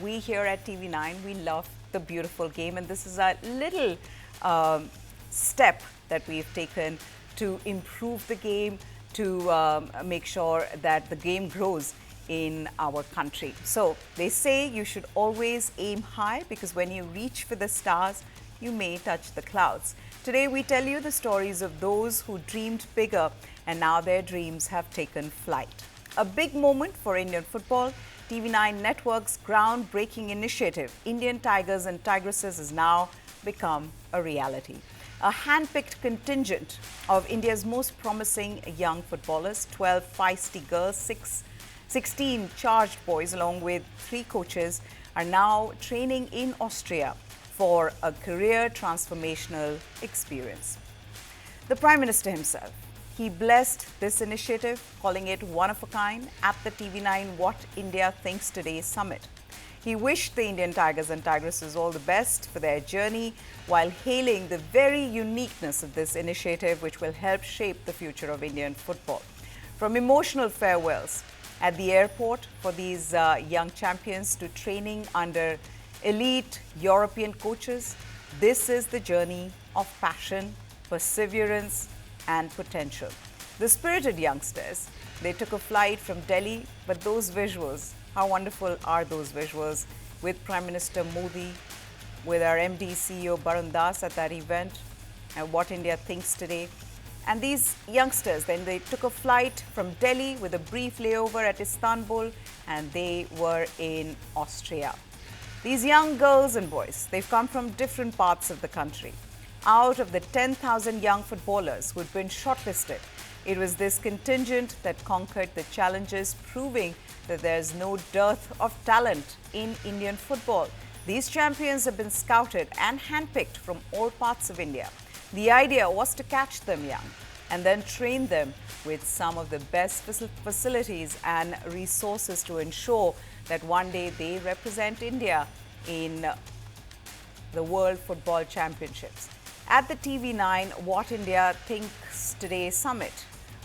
we here at TV9, we love the beautiful game, and this is a little step that we've taken to improve the game, to make sure that the game grows in our country. So they say you should always aim high, because when you reach for the stars, you may touch the clouds. Today we tell you the stories of those who dreamed bigger and now their dreams have taken flight. A big moment for Indian football. TV9 Network's groundbreaking initiative, Indian Tigers and Tigresses, has now become a reality. A hand-picked contingent of India's most promising young footballers, 12 feisty girls, 16 charged boys, along with 3 coaches, are now training in Austria for a career transformational experience. The Prime Minister himself, he blessed this initiative, calling it one of a kind at the TV9 What India Thinks Today summit. He wished the Indian Tigers and Tigresses all the best for their journey, while hailing the very uniqueness of this initiative, which will help shape the future of Indian football. From emotional farewells at the airport for these young champions to training under elite European coaches, this is the journey of passion, perseverance, and potential. The spirited youngsters, they took a flight from Delhi, but those visuals, how wonderful are those visuals, with Prime Minister Modi, with our MD CEO Barun Das at that event, and What India Thinks Today. And these youngsters, then they took a flight from Delhi with a brief layover at Istanbul, and they were in Austria. These young girls and boys, they've come from different parts of the country. Out of the 10,000 young footballers who had been shortlisted, it was this contingent that conquered the challenges, proving that there's no dearth of talent in Indian football. These champions have been scouted and handpicked from all parts of India. The idea was to catch them young and then train them with some of the best facilities and resources to ensure that one day they represent India in the World Football Championships. At the TV9 What India Thinks Today summit,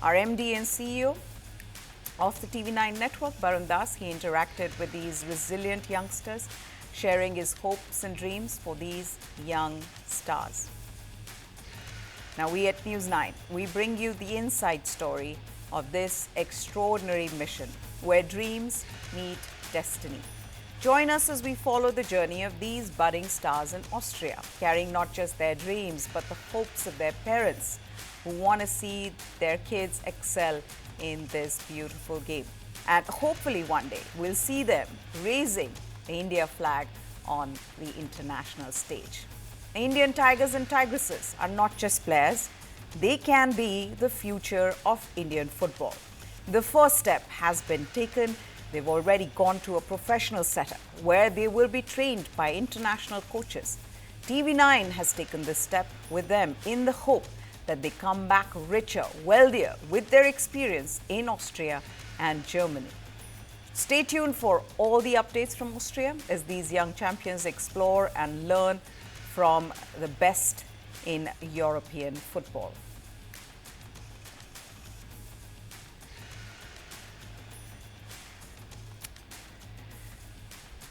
our MD and CEO of the TV9 network, Barun Das, he interacted with these resilient youngsters, sharing his hopes and dreams for these young stars. Now, we at News9, we bring you the inside story of this extraordinary mission, where dreams meet destiny. Join us as we follow the journey of these budding stars in Austria, carrying not just their dreams, but the hopes of their parents who want to see their kids excel in this beautiful game. And hopefully one day we'll see them raising the India flag on the international stage. The Indian Tigers and Tigresses are not just players, they can be the future of Indian football. The first step has been taken. They've already gone to a professional setup where they will be trained by international coaches. TV9 has taken this step with them in the hope that they come back richer, wealthier with their experience in Austria and Germany. Stay tuned for all the updates from Austria as these young champions explore and learn from the best in European football.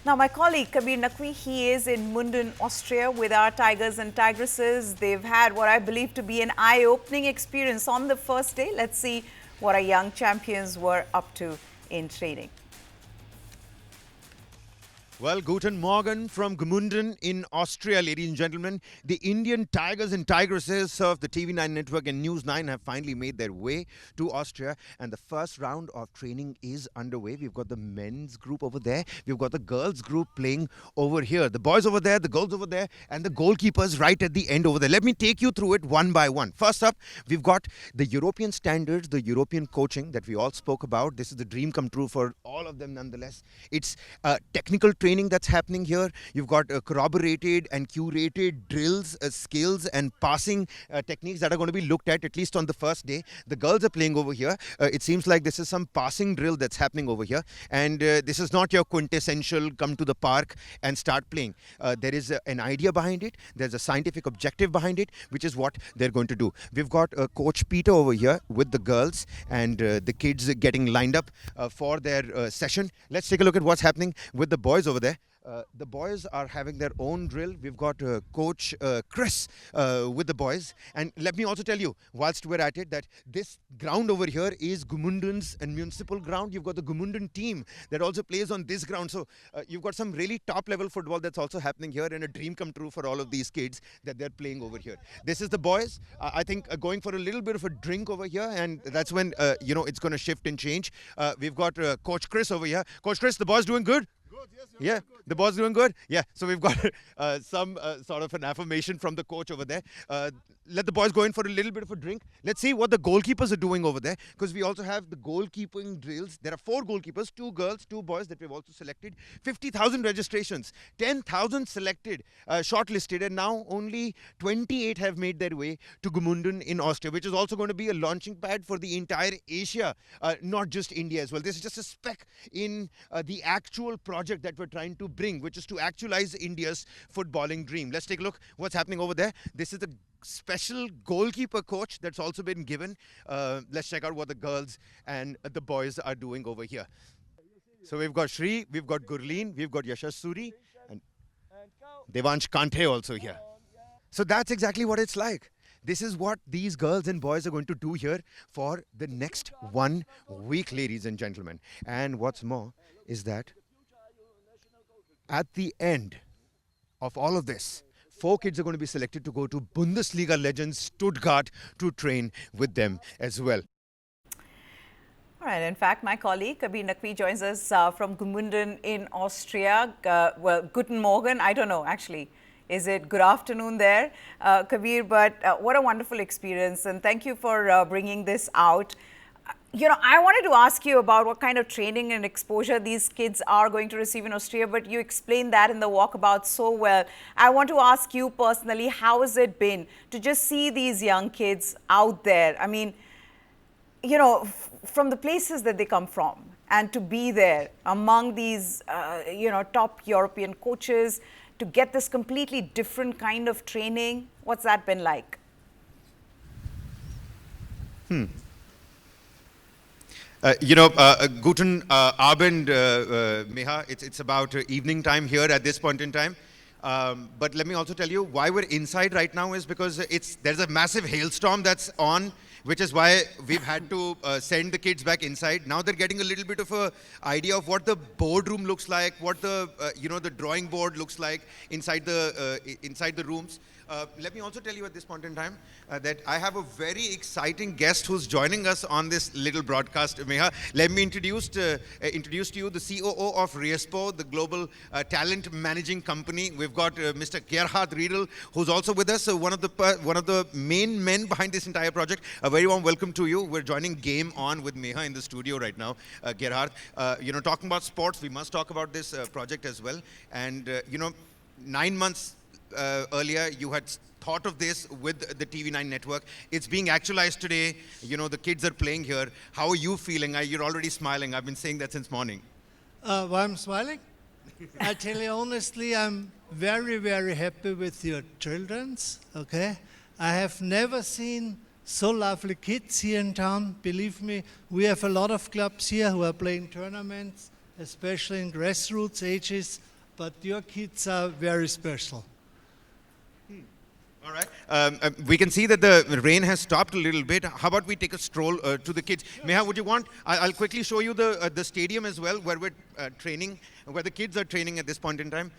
Now, my colleague Kabir Naqvi, he is in Munden, Austria with our Tigers and Tigresses. They've had what I believe to be an eye-opening experience on the first day. Let's see what our young champions were up to in training. Well, guten Morgen from Gmunden in Austria, ladies and gentlemen. The Indian Tigers and Tigresses of the TV9 network and News9 have finally made their way to Austria, and the first round of training is underway. We've got the men's group over there. We've got the girls group playing over here. The boys over there, the girls over there, and the goalkeepers right at the end over there. Let me take you through it one by one. First up, we've got the European standards, the European coaching that we all spoke about. This is the dream come true for all of them nonetheless. It's technical training that's happening here. You've got corroborated and curated drills, skills and passing techniques that are going to be looked at least on the first day. The girls are playing over here. It seems like this is some passing drill that's happening over here, and this is not your quintessential come to the park and start playing. There is an idea behind it. There's a scientific objective behind it, which is what they're going to do. We've got Coach Peter over here with the girls and the kids getting lined up for their session. Let's take a look at what's happening with the boys over there. The boys are having their own drill. We've got Coach Chris with the boys. And let me also tell you, whilst we're at it, that this ground over here is Gumundan's and municipal ground. You've got the Gumundan team that also plays on this ground. So you've got some really top level football that's also happening here, and a dream come true for all of these kids that they're playing over here. This is the boys, I think, going for a little bit of a drink over here, and that's when, it's going to shift and change. We've got Coach Chris over here. Coach Chris, the boys doing good? Yeah, the boys doing good. Yeah, so we've got some sort of an affirmation from the coach over there. Let the boys go in for a little bit of a drink. Let's see what the goalkeepers are doing over there, because we also have the goalkeeping drills. There are 4 goalkeepers, 2 girls, 2 boys that we've also selected. 50,000 registrations, 10,000 selected, shortlisted, and now only 28 have made their way to Gumundan in Austria, which is also going to be a launching pad for the entire Asia, not just India as well. This is just a speck in the actual project that we're trying to bring, which is to actualize India's footballing dream. Let's take a look what's happening over there. This is the special goalkeeper coach that's also been given. Let's check out what the girls and the boys are doing over here. So we've got Shri, we've got Gurleen, we've got Yashasuri, and Devansh Kante also here. So that's exactly what it's like. This is what these girls and boys are going to do here for the next 1 week, ladies and gentlemen. And what's more is that at the end of all of this, 4 kids are going to be selected to go to Bundesliga legends Stuttgart to train with them as well. All right. In fact, my colleague Kabir Naqvi joins us from Gmunden in Austria. Well, Guten Morgen. I don't know, actually. Is it good afternoon there, Kabir? But what a wonderful experience. And thank you for bringing this out. I wanted to ask you about what kind of training and exposure these kids are going to receive in Austria, but you explained that in the walkabout so well. I want to ask you personally, how has it been to just see these young kids out there? I mean, from the places that they come from, and to be there among these, top European coaches, to get this completely different kind of training. What's that been like? Guten Abend, Meha. It's about evening time here at this point in time. But let me also tell you why we're inside right now is because there's a massive hailstorm that's on, which is why we've had to send the kids back inside. Now they're getting a little bit of a idea of what the boardroom looks like, what the the drawing board looks like inside the rooms. Let me also tell you at this point in time that I have a very exciting guest who's joining us on this little broadcast, Meha. Let me introduce to you the COO of Riespo, the global talent managing company. We've got Mr. Gerhard Riedel, who's also with us, one of the main men behind this entire project. A very warm welcome to you. We're joining Game On with Meha in the studio right now. Gerhard, talking about sports, we must talk about this project as well. And 9 months earlier, you had thought of this with the TV9 network. It's being actualized today. The kids are playing here. How are you feeling? You're already smiling. I've been saying that since morning. Why I'm smiling? I tell you honestly, I'm very, very happy with your children's, okay? I have never seen so lovely kids here in town. Believe me, we have a lot of clubs here who are playing tournaments, especially in grassroots ages, but your kids are very special. All right. We can see that the rain has stopped a little bit. How about we take a stroll to the kids? Meha, would you want? I'll quickly show you the stadium as well, where we're training, where the kids are training at this point in time.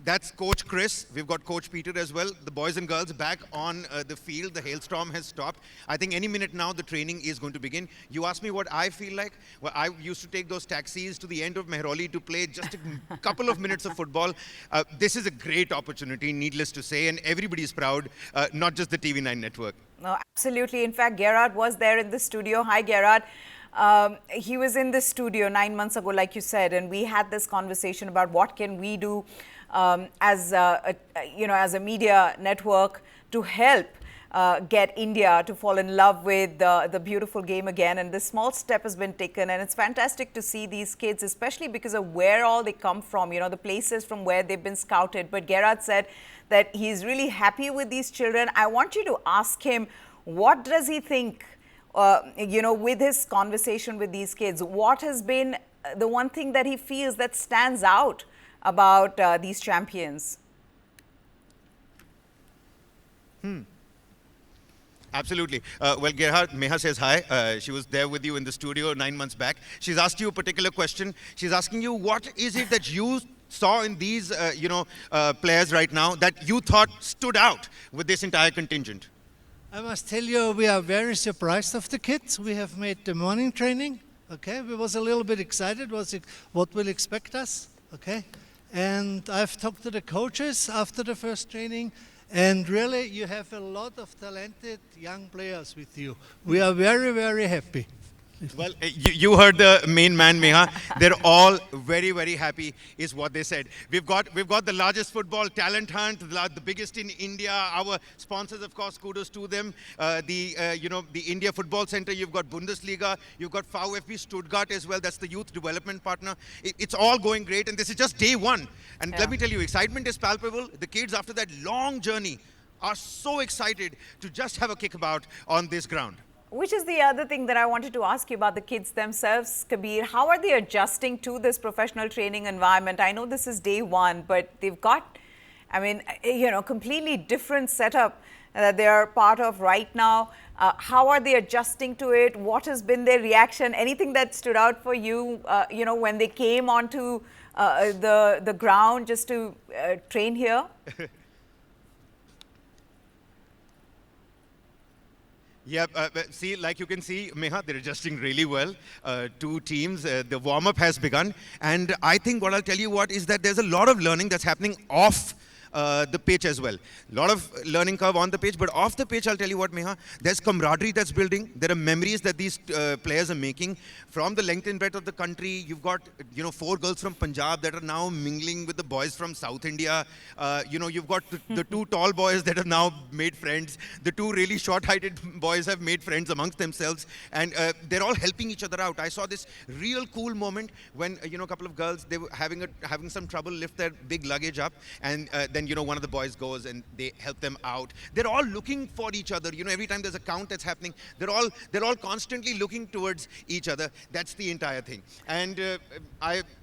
That's Coach Chris. We've got Coach Peter as well. The boys and girls back on the field. The hailstorm has stopped. I think any minute now the training is going to begin. You asked me what I feel like. Well, I used to take those taxis to the end of Mehrauli to play just a couple of minutes of football. This is a great opportunity, needless to say, and everybody's proud, not just the TV9 network. No, absolutely. In fact, Gerhard was there in the studio. Hi, Gerhard. He was in the studio 9 months ago, like you said, and we had this conversation about what can we do as a media network to help get India to fall in love with the beautiful game again. And this small step has been taken, and it's fantastic to see these kids, especially because of where all they come from, the places from where they've been scouted. But Gerhard said that he's really happy with these children. I want you to ask him, what does he think, with his conversation with these kids? What has been the one thing that he feels that stands out about these champions? Absolutely. Well, Gerhard, Meha says hi. She was there with you in the studio 9 months back. She's asked you a particular question. She's asking you, what is it that you saw in these, players right now that you thought stood out with this entire contingent? I must tell you, we are very surprised of the kids. We have made the morning training. Okay, we was a little bit excited. What will expect us? Okay, and I've talked to the coaches after the first training, and really, you have a lot of talented young players with you. We are very, very happy. Well, you heard the main man, Meha. They're all very, very happy, is what they said. We've got the largest football talent hunt, the biggest in India. Our sponsors, of course, kudos to them. The India Football Center. You've got Bundesliga. You've got VfB Stuttgart as well. That's the youth development partner. It's all going great, and this is just day one. And let me tell you, excitement is palpable. The kids, after that long journey, are so excited to just have a kickabout on this ground. Which is the other thing that I wanted to ask you about the kids themselves, Kabir. How are they adjusting to this professional training environment? I know this is day one, but they've got, completely different setup that they are part of right now. How are they adjusting to it? What has been their reaction? Anything that stood out for you, when they came onto the ground just to train here? Yeah, see, like you can see, Meha, they're adjusting really well. Two teams, the warm-up has begun. And I think what I'll tell you what is that there's a lot of learning that's happening off the pitch as well. A lot of learning curve on the pitch, but off the pitch, I'll tell you what, Meha, there's camaraderie that's building. There are memories that these players are making from the length and breadth of the country. You've got, 4 girls from Punjab that are now mingling with the boys from South India. You've got the 2 tall boys that have now made friends. The 2 really short-heighted boys have made friends amongst themselves, and they're all helping each other out. I saw this real cool moment when, a couple of girls, they were having some trouble lift their big luggage up, and then one of the boys goes and they help them out. They're all looking for each other. Every time there's a count that's happening, they're all constantly looking towards each other. That's the entire thing. And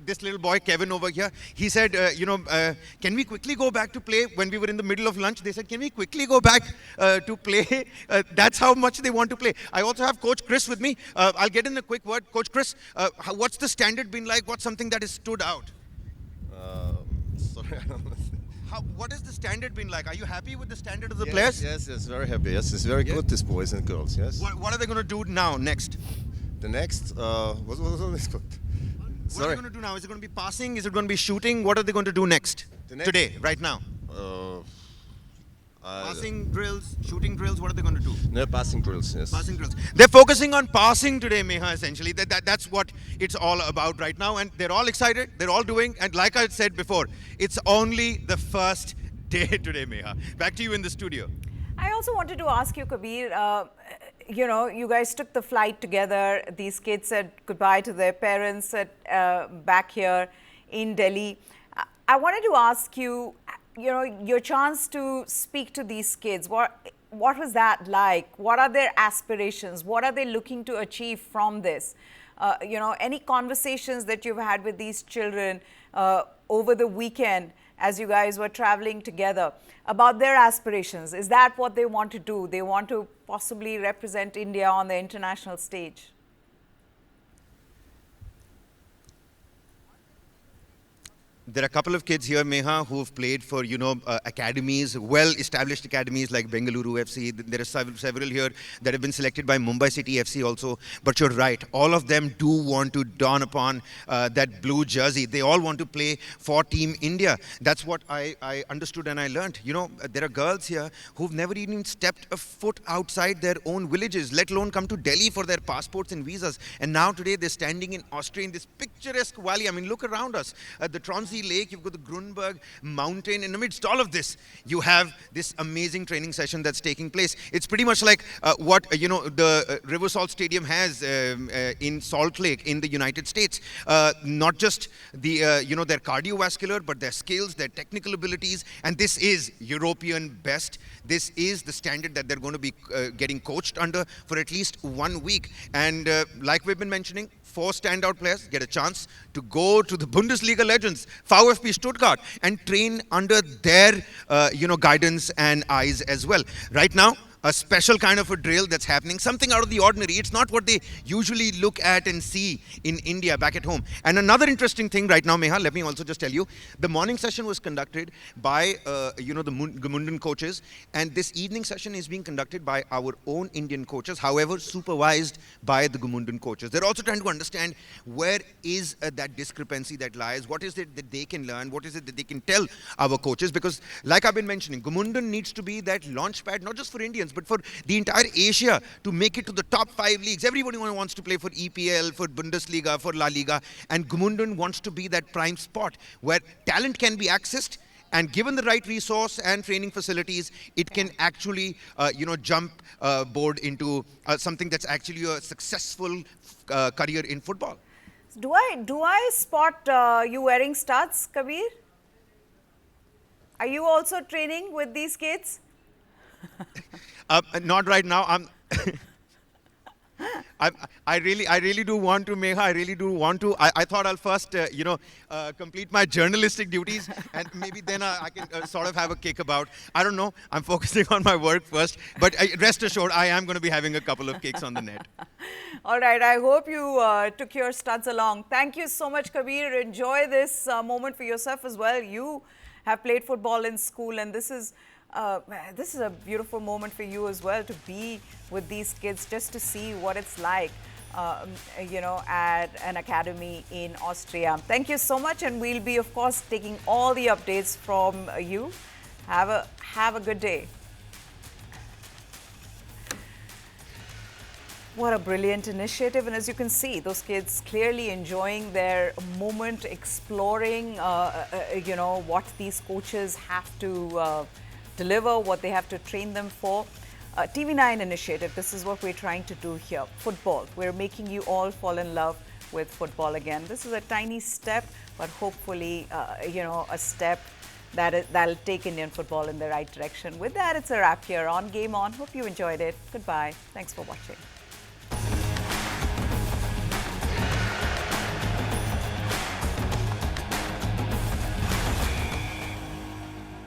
this little boy Kevin over here, he said, can we quickly go back to play? When we were in the middle of lunch, they said, can we quickly go back to play? That's how much they want to play. I also have Coach Chris with me. I'll get in a quick word. Coach Chris, what's the standard been like? What's something that has stood out? Sorry, I don't know. What has the standard been like? Are you happy with the standard of the Yes, players? yes, very happy. Yes, it's very good, these boys and girls, yes. What are they going to do now, next? The next, what was this called? What are they going to do now? Is it going to be passing? Is it going to be shooting? What are they going to do next? Today, right now? Passing drills, shooting drills, what are they going to do? No, passing drills, yes. Passing drills. They're focusing on passing today, Meha, essentially. That's what it's all about right now. And they're all excited. They're all doing. And like I said before, it's only the first day today, Meha. Back to you in the studio. I also wanted to ask you, Kabir, you guys took the flight together. These kids said goodbye to their parents back here in Delhi. I wanted to ask you, your chance to speak to these kids. What was that like? What are their aspirations? What are they looking to achieve from this? Any conversations that you've had with these children over the weekend as you guys were traveling together about their aspirations? Is that what they want to do? They want to possibly represent India on the international stage? There are a couple of kids here, Meha, who have played for, academies, well-established academies like Bengaluru FC. There are several here that have been selected by Mumbai City FC also. But you're right, all of them do want to don upon that blue jersey. They all want to play for Team India. That's what I understood and I learned. There are girls here who've never even stepped a foot outside their own villages, let alone come to Delhi for their passports and visas. And now today they're standing in Austria in this picturesque valley. I mean, look around us. The Tronsee Lake, you've got the Grunberg mountain. In amidst all of this, you have this amazing training session that's taking place. It's pretty much like what the River Salt Stadium has in Salt Lake in the United States. Not just the their cardiovascular, but their skills, their technical abilities, and this is European best. This is the standard that they're going to be getting coached under for at least 1 week. And like we've been mentioning, 4 standout players get a chance to go to the Bundesliga legends VfB Stuttgart and train under their, guidance and eyes as well. Right now, a special kind of a drill that's happening, something out of the ordinary. It's not what they usually look at and see in India back at home. And another interesting thing right now, Meha, let me also just tell you, the morning session was conducted by, the Gmunden coaches, and this evening session is being conducted by our own Indian coaches, however, supervised by the Gmunden coaches. They're also trying to understand where is that discrepancy that lies, what is it that they can learn, what is it that they can tell our coaches, because like I've been mentioning, Gmunden needs to be that launch pad, not just for Indians, but for the entire Asia to make it to the top 5 leagues. Everybody wants to play for EPL, for Bundesliga, for La Liga, and Gmunden wants to be that prime spot where talent can be accessed, and given the right resource and training facilities, it can actually, jump board into something that's actually a successful career in football. Do I spot you wearing studs, Kabir? Are you also training with these kids? Not right now. I really do want to, Meha. I really do want to. I thought I'll first, complete my journalistic duties, and maybe then I can sort of have a kick about. I don't know. I'm focusing on my work first, but rest assured, I am going to be having a couple of kicks on the net. All right. I hope you took your studs along. Thank you so much, Kabir. Enjoy this moment for yourself as well. You have played football in school, and this is a beautiful moment for you as well, to be with these kids, just to see what it's like, at an academy in Austria. Thank you so much, and we'll be, of course, taking all the updates from you. Have a good day. What a brilliant initiative, and as you can see, those kids clearly enjoying their moment, exploring, what these coaches have to deliver, what they have to train them for. TV9 initiative, this is what we're trying to do here. Football, we're making you all fall in love with football again. This is a tiny step, but hopefully, a step that'll take Indian football in the right direction. With that, it's a wrap here on Game On. Hope you enjoyed it. Goodbye. Thanks for watching.